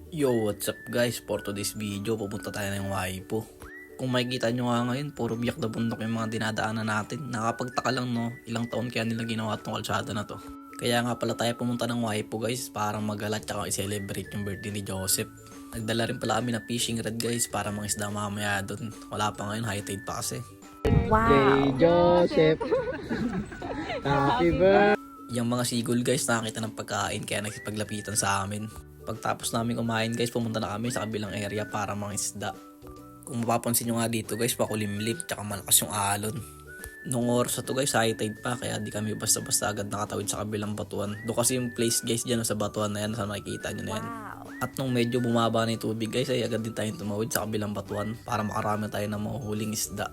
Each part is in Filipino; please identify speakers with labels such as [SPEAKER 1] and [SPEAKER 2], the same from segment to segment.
[SPEAKER 1] Yo, what's up guys? For today's video, pupunta tayo ng Waipo. Kung makikita nyo nga ngayon, puro biyak na bundok yung mga dinadaanan natin. Nakapagtaka lang no, ilang taon kaya nila ginawa itong kalsada na to. Kaya nga pala tayo pumunta ng Waipo guys, para magalat tsaka i-celebrate yung birthday ni Joseph. Nagdala rin pala kami na fishing rod guys, para mga isda mamaya doon. Wala pa ngayon, high tide pa kasi.
[SPEAKER 2] Kay Joseph. Happy birthday.
[SPEAKER 1] Yung mga sigol guys, nakakita ng pagkain kaya nagsipaglapitan sa amin. Pagtapos namin kumain guys, pumunta na kami sa kabilang area para mangisda. Kung mapapansin nyo nga dito guys, pakulimlim tsaka malakas yung alon. Nung oras na to guys, high tide pa, kaya di kami basta-basta agad nakatawid sa kabilang batuan. Doon kasi yung place guys dyan sa batuan na yan, sa makikita nyo na yan. At nung medyo bumaba na yung tubig guys, ay agad din tayong tumawid sa kabilang batuan para makarami tayo ng mahuhuling isda.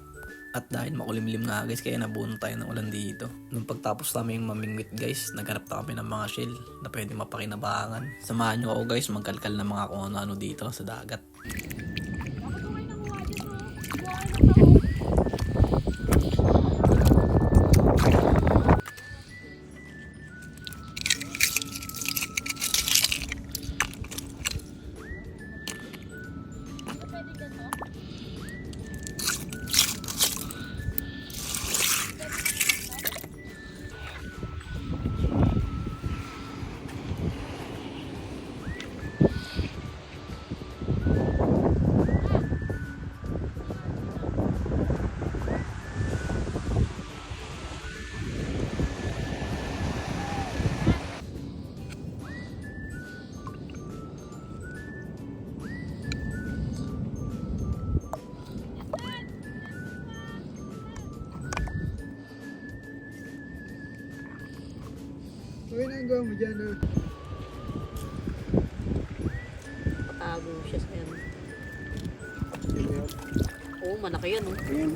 [SPEAKER 1] At dahil makulimlim nga guys, kaya nabuno tayo ng ulan dito. Nung pagtapos namin yung mamingwit guys, naghanap na kami ng mga shell na pwede mapakinabangan. Samahan nyo ako guys, magkalkal ng mga kung ano-ano dito sa dagat.
[SPEAKER 2] Uy, nagawa mo dyan ah.
[SPEAKER 3] Patago siya sa yan.
[SPEAKER 2] Sige.
[SPEAKER 3] Oo, malaki yan oh.
[SPEAKER 2] Ayan.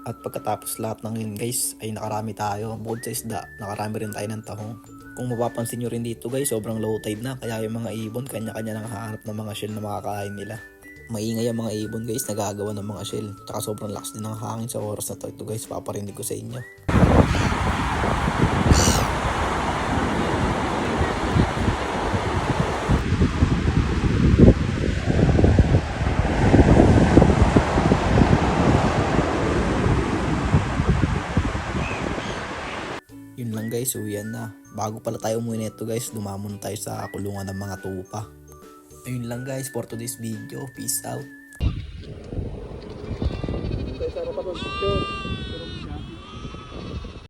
[SPEAKER 1] At pagkatapos lahat ng yun guys, ay nakarami tayo. Bukod sa isda, nakarami rin tayo ng tahong. Kung mapapansin nyo rin dito guys, sobrang low tide na. Kaya yung mga ibon, kanya-kanya nang hahanap ng mga shell na makakain nila. Maingay ang mga ibon guys, nagagawa ng mga shell. Tsaka sobrang lakas din ng hangin sa oras na to. Ito guys, paparinig ko sa inyo. Yun lang guys, uwian na. Bago pala tayo umuwi nito guys, dumamon tayo sa kulungan ng mga tupa. Ayun lang guys for today's video. Peace out.
[SPEAKER 2] Kaya sarap ako picture.